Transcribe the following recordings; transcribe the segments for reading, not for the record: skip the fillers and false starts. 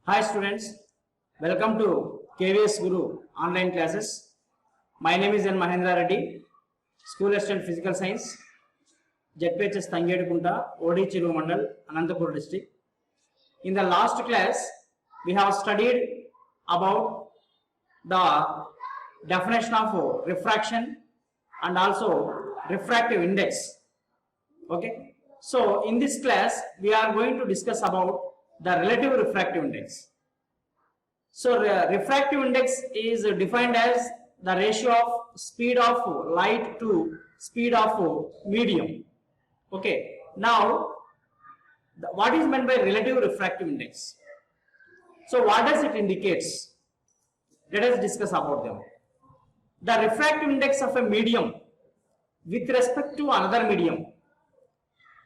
Hi students, welcome to KVS Guru online classes. My name is N. Mahendra Reddy, School Assistant Physical Science, ZPHS Tangedukunta, OD Chiru Mandal, Anantapur District. In the last class, we have studied about the definition of refraction and also refractive index. Okay, so in this class, we are going to discuss about the relative refractive index. So refractive index is defined as the ratio of speed of light to speed of medium. Okay, now what is meant by relative refractive index? So what does it indicates? Let us discuss about them. The refractive index of a medium with respect to another medium,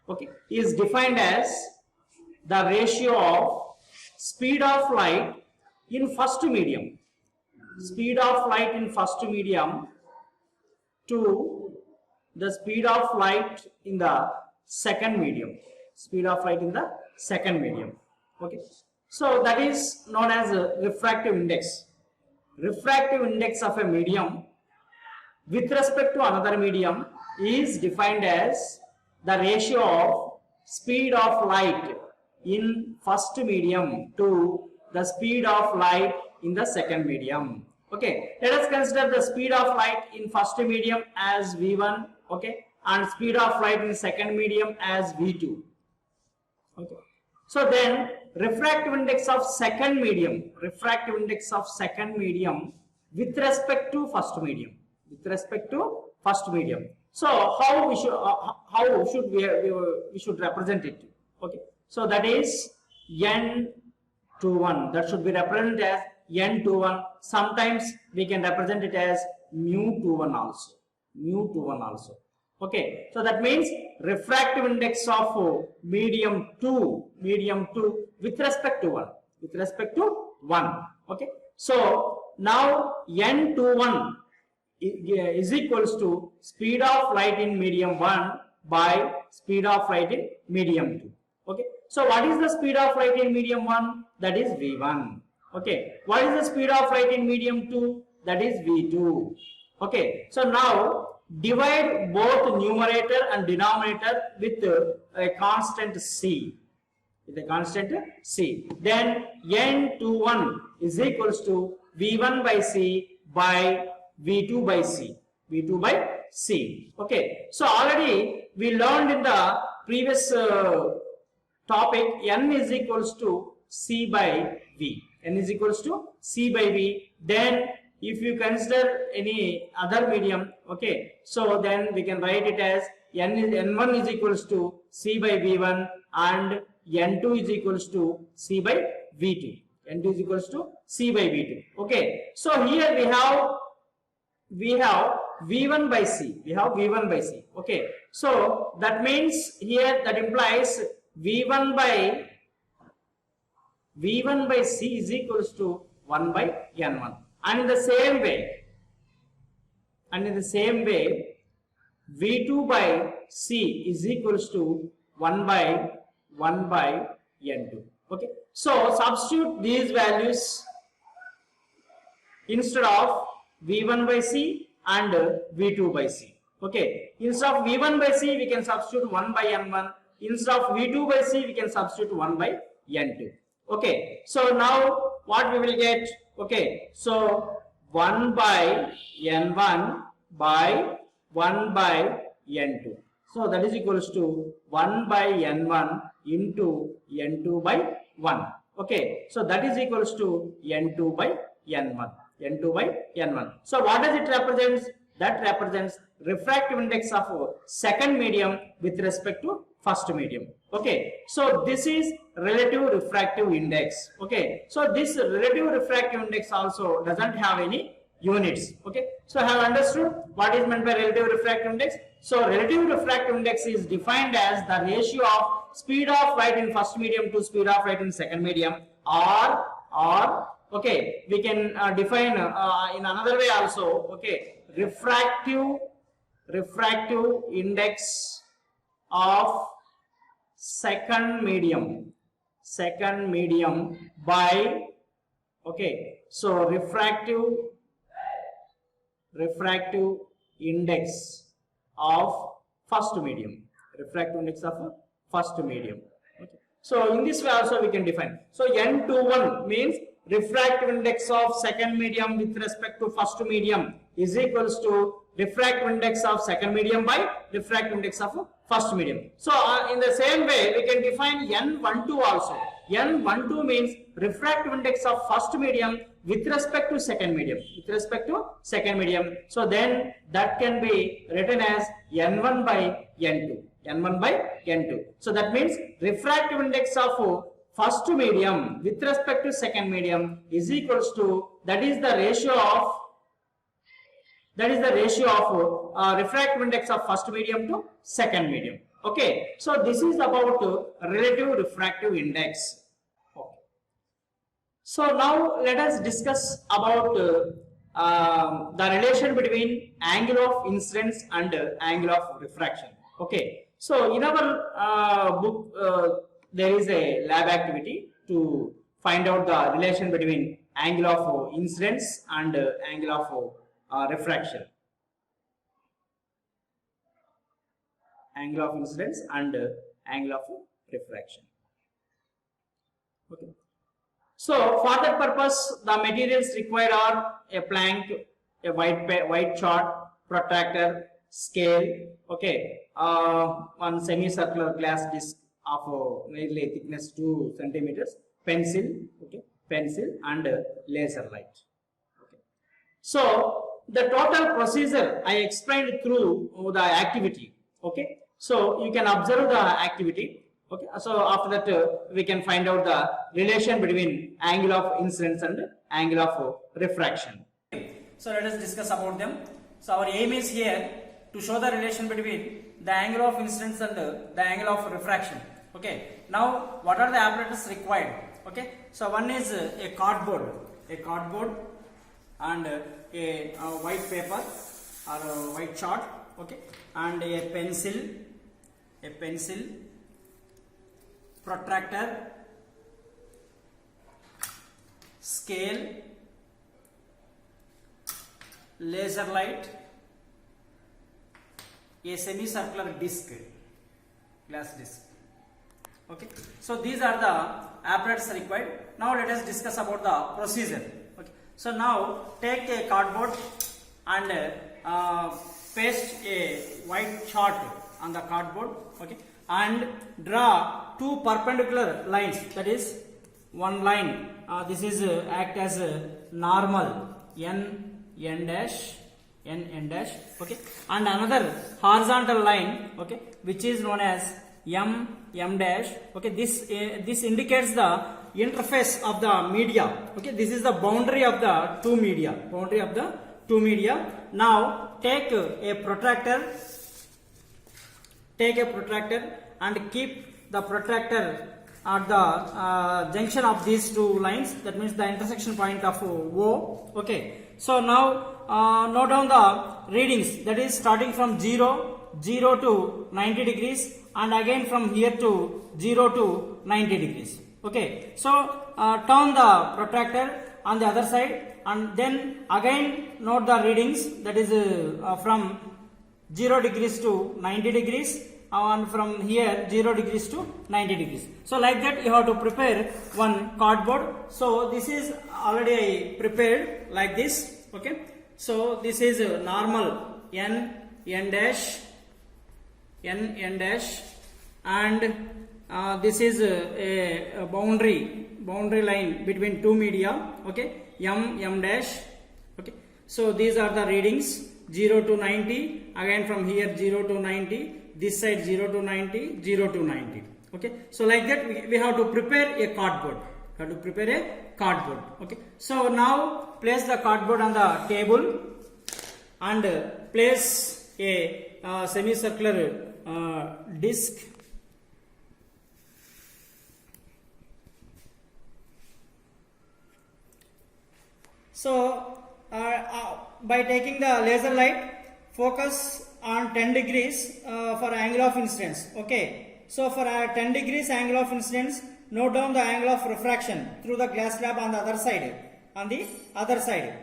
okay, is defined as the ratio of speed of light in first medium, speed of light in first medium to the speed of light in the second medium, speed of light in the second medium. Okay, so that is known as a refractive index. Refractive index of a medium with respect to another medium is defined as the ratio of speed of light in first medium to the speed of light in the second medium. Okay, let us consider the speed of light in first medium as V1, okay, and speed of light in second medium as V2. Okay, so then refractive index of second medium, refractive index of second medium with respect to first medium, with respect to first medium. So how should we should represent it? Okay, so that is N21, that should be represented as N21. Sometimes we can represent it as mu21 also, mu21 also. Okay, so that means refractive index of medium 2 with respect to 1, with respect to 1. Okay, so now N21 is equals to speed of light in medium 1 by speed of light in medium 2. Okay, so what is the speed of light in medium 1? That is V1. Okay, what is the speed of light in medium 2? That is V2. Okay, so now divide both numerator and denominator with a constant C. With a constant C. Then N21 is equals to V1 by C by V2 by C. V2 by C. Okay, so already we learned in the previous topic N is equals to C by V. N is equals to C by V. Then if you consider any other medium, okay, so then we can write it as N1 is equals to C by V1 and N2 is equals to C by V2. N2 is equals to C by V2. Okay, so here we have V1 by C. We have V1 by C. Okay, so that means here that implies V1 by C is equals to 1 by N1. And in the same way, V2 by C is equals to 1 by N2. Okay, so substitute these values instead of V1 by C and V2 by C. Okay, instead of V1 by C we can substitute 1 by N1. Instead of V2 by C we can substitute 1 by N2. Okay, so now what we will get? Okay, so 1 by N1 by 1 by N2. So that is equals to 1 by N1 into N2 by 1. Okay, so that is equals to N2 by N1. N2 by N1. So what does it represent? That represents refractive index of second medium with respect to first medium. Okay, so this is relative refractive index. Okay, so this relative refractive index also doesn't have any units. Okay, so I have understood what is meant by relative refractive index. So relative refractive index is defined as the ratio of speed of light in first medium to speed of light in second medium, or okay, we can define in another way also. Okay, refractive index of second medium second medium by, okay, so refractive index of first medium. Refractive index of first medium. Okay. So in this way also we can define. So N21 means refractive index of second medium with respect to first medium is equals to refractive index of second medium by refractive index of first medium. So in the same way we can define N12 also. N12 means refractive index of first medium with respect to second medium. So then that can be written as N1 by N2. So that means refractive index of first medium with respect to second medium is equals to, that is the ratio of refractive index of first medium to second medium. Okay, so this is about relative refractive index. Okay. So now let us discuss about the relation between angle of incidence and angle of refraction. Okay, so in our book there is a lab activity to find out the relation between angle of incidence and angle of refraction. Angle of incidence and angle of refraction. Okay. So for that purpose, the materials required are a plank, a white chart, protractor, scale, okay, one semicircular glass disc of mainly thickness 2 centimeters, pencil, okay, and laser light. Okay. So the total procedure I explained through the activity. Okay, so you can observe the activity. Okay, so after that we can find out the relation between angle of incidence and angle of refraction. So let us discuss about them. So our aim is here to show the relation between the angle of incidence and the angle of refraction. Okay, now what are the apparatus required? Okay, so one is a cardboard and a white paper or a white chart, okay, and a pencil, protractor, scale, laser light, a semicircular disc, glass disc. Okay, so these are the apparatus required. Now let us discuss about the procedure. Okay, so now take a cardboard and paste a white chart on the cardboard, okay, and draw two perpendicular lines. That is one line. This is act as a normal n dash, okay, and another horizontal line, okay, which is known as m dash. Okay, this indicates the interface of the media. Okay, this is the boundary of the two media. Now take a protractor and keep the protractor at the junction of these two lines. That means the intersection point of O. Okay, so now note down the readings. That is starting from 0 to 90 degrees and again from here to 0 to 90 degrees. Okay, so turn the protractor on the other side and then again note the readings. That is from 0 degrees to 90 degrees and from here 0 degrees to 90 degrees. So like that you have to prepare one cardboard. So this is already prepared like this. Okay, so this is normal n dash, and this is a boundary line between two media. Okay, m dash. Okay, so these are the readings 0 to 90, again from here 0 to 90, this side 0 to 90, 0 to 90. Okay, so like that we have to prepare a cardboard. Okay, so now place the cardboard on the table and place a semicircular disc. So by taking the laser light, focus on 10 degrees for angle of incidence. Okay, so for 10 degrees angle of incidence, note down the angle of refraction through the glass slab on the other side.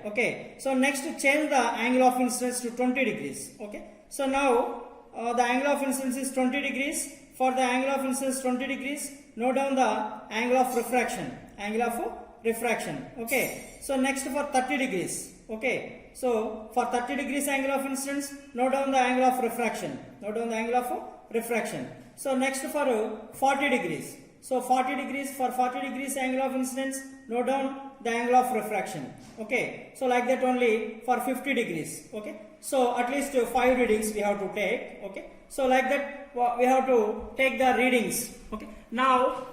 Okay, so next change the angle of incidence to 20 degrees. Okay, so now the angle of incidence is 20 degrees. For the angle of incidence 20 degrees, note down the angle of refraction. Okay, so next for 30 degrees. Okay, so for 30 degrees angle of incidence, note down the angle of refraction. So next for 40 degrees. So 40 degrees, for 40 degrees angle of incidence, note down the angle of refraction. Okay, so like that only for 50 degrees. Okay, so at least 5 readings we have to take. Okay, so like that we have to take the readings. Okay, now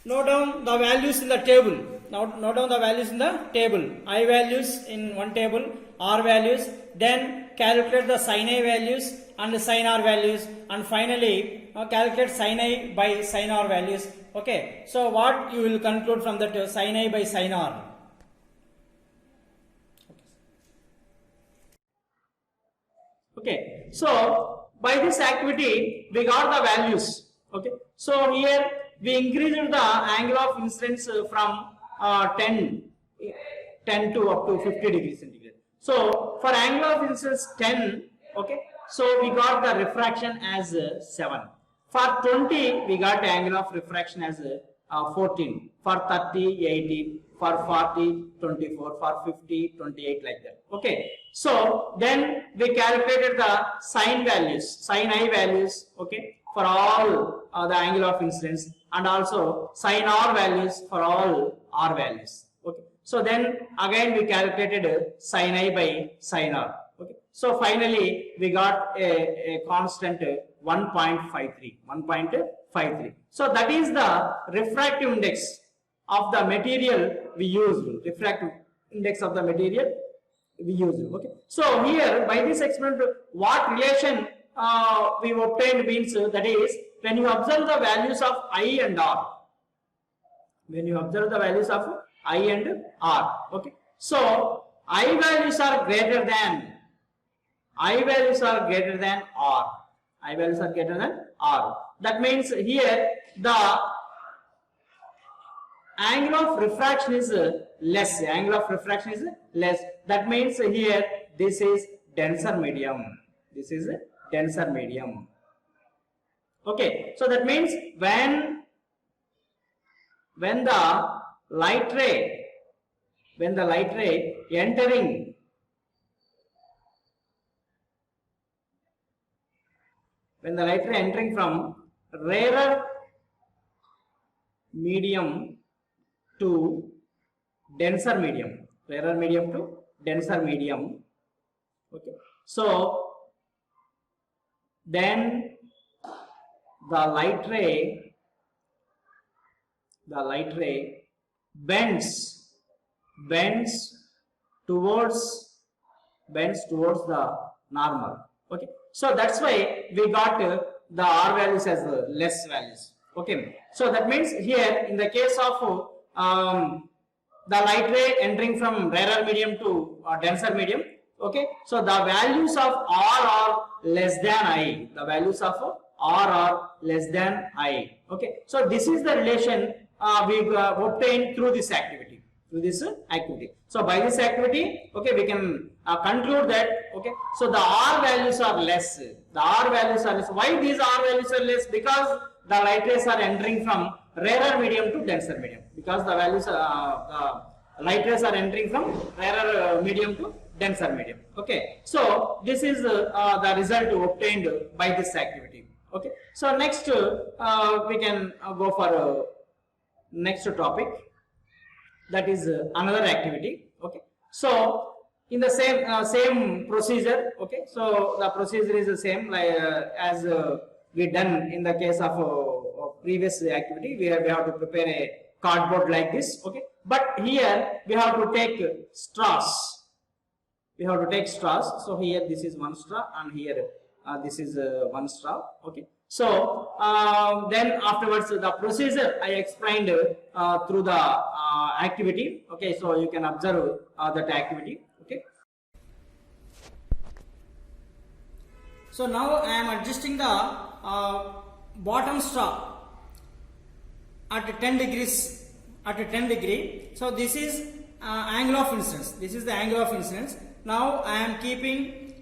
note down the values in the table. Note down the values in the table. I values in one table, R values, then calculate the sin I values and the sin R values, and finally calculate sin I by sin R values. Okay, so what you will conclude from that sin I by sin R? Okay, so by this activity we got the values. Okay, so here we increased the angle of incidence from 10 to up to 50 degrees centigrade. So for angle of incidence 10, okay, so we got the refraction as 7. For 20 we got the angle of refraction as 14. For 30 18. For 40 24. For 50 28, like that. Okay, so then we calculated the sin I values, okay, for all the angle of incidence, and also sin R values for all R values. Okay, so then again we calculated sin I by sin R. Okay, so finally we got a constant 1.53. So that is the refractive index of the material we used. Okay, so here by this experiment, what relation we obtained means that is when you observe the values of I and R. Okay, so I values are greater than R. That means here the angle of refraction is less. That means here this is denser medium. Okay, so that means when the light ray entering from rarer medium to denser medium. Okay, so then the light ray bends towards the normal. Okay, so that's why we got the R values as less values. Okay, so that means here in the case of the light ray entering from rarer medium to denser medium. Okay, so the values of R are less than I. Okay, so this is the relation we obtained through this activity. So by this activity, okay, we can conclude that, okay, so the R values are less. Why these R values are less? Because the light rays are entering from rarer medium to denser medium. Okay, so this is the result obtained by this activity. Okay, so next we can go for next topic, that is another activity. Okay, so in the same procedure. Okay, so the procedure is the same like as we done in the case of previous activity. We have to prepare a cardboard like this. Okay, but here we have to take straws. So here this is one straw, and here this is one straw. Okay, so then afterwards the procedure I explained through the activity. Okay, so you can observe that activity. Okay, so now I am adjusting the bottom straw at 10 degrees, at a 10 degree. So this is angle of incidence. This is the angle of incidence. Now I am keeping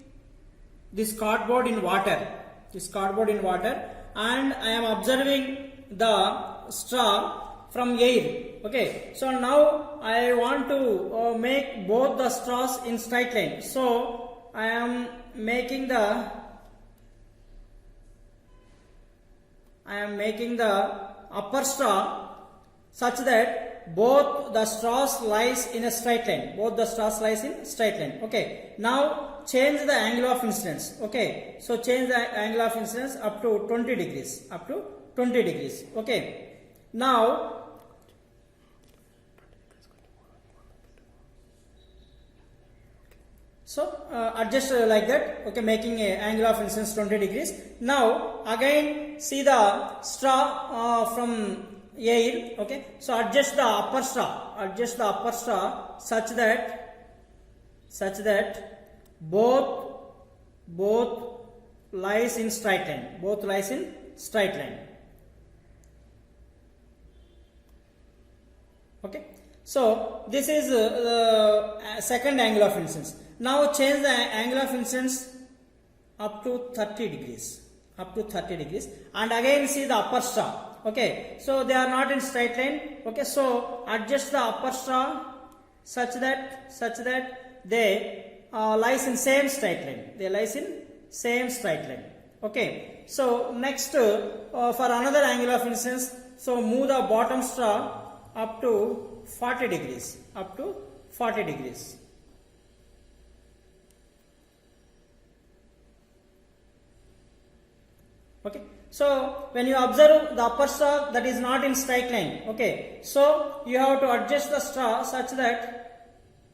this cardboard in water. This cardboard in water, and I am observing the straw from air. Okay, so now I want to make both the straws in straight line. So I am making the upper straw such that both the straws lies in a straight line. Both the straws lies in straight line. Okay, now change the angle of incidence. Okay, so change the angle of incidence up to 20 degrees. Up to 20 degrees. Okay, now so adjust like that. Okay, making a angle of incidence 20 degrees. Now again see the straw from air. Okay, so adjust the upper straw. Adjust the upper straw such that both lies in straight line. Both lies in straight line. Okay, so this is the second angle of incidence. Now change the angle of incidence up to 30 degrees. Up to 30 degrees, and again see the upper straw. Okay, so they are not in straight line. Okay, so adjust the upper straw such that they lies in same straight line. They lies in same straight line. Okay, so next for another angle of incidence, so move the bottom straw up to 40 degrees. Up to 40 degrees. Okay, so when you observe the upper straw, that is not in straight line. Okay, so you have to adjust the straw such that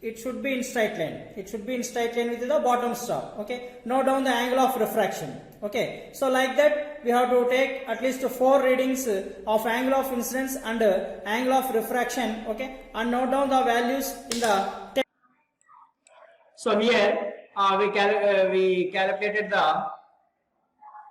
it should be in straight line. It should be in straight line with the bottom straw. Okay, note down the angle of refraction. Okay, so like that we have to take at least 4 readings of angle of incidence and angle of refraction. Okay, and note down the values in the text. So here we calculated the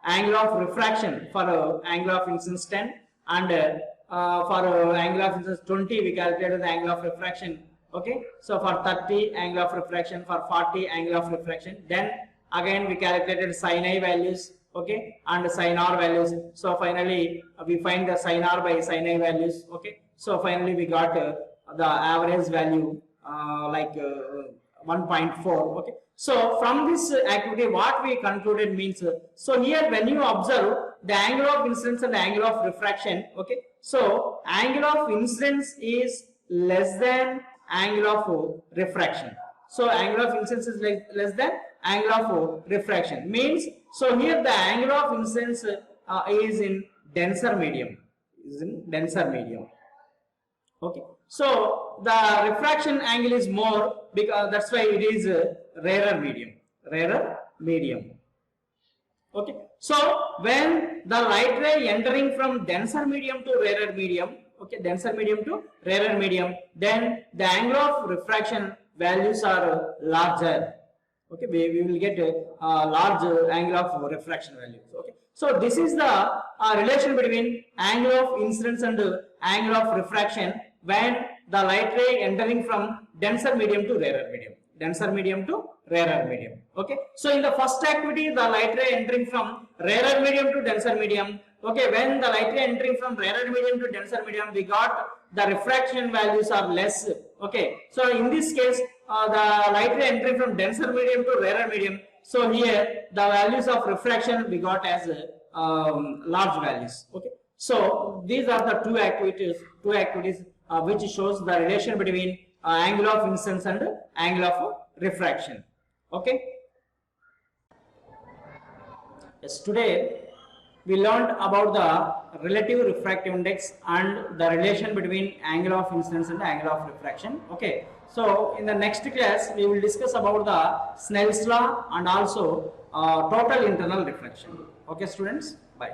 angle of refraction for angle of incidence 10, and for angle of incidence 20 we calculated the angle of refraction. Okay, so for 30 angle of refraction, for 40 angle of refraction. Then again we calculated sin I values, okay, and sin R values. So finally we find the sin R by sin I values. Okay, so finally we got the average value like 1.4. Okay, so from this activity what we concluded means, so here when you observe the angle of incidence and the angle of refraction, okay, so angle of incidence is less than angle of refraction. So angle of incidence is less than angle of refraction means, so here the angle of incidence is in denser medium. Okay, so the refraction angle is more, because that's why it is rarer medium. Okay, so when the light ray entering from denser medium to rarer medium, okay, denser medium to rarer medium, then the angle of refraction values are larger. Okay, we will get a large angle of refraction values. Okay, so this is the relation between angle of incidence and angle of refraction when the light ray entering from denser medium to rarer medium. Okay, so in the first activity the light ray entering from rarer medium to denser medium. Okay, when the light ray entering from rarer medium to denser medium, we got the refraction values are less. Okay, so in this case the light ray entering from denser medium to rarer medium, so here the values of refraction we got as large values. Okay, so these are the two activities which shows the relation between angle of incidence and angle of refraction. Okay, yes, today we learned about the relative refractive index and the relation between angle of incidence and angle of refraction. Okay, so in the next class we will discuss about the Snell's law and also total internal reflection. Okay students, bye.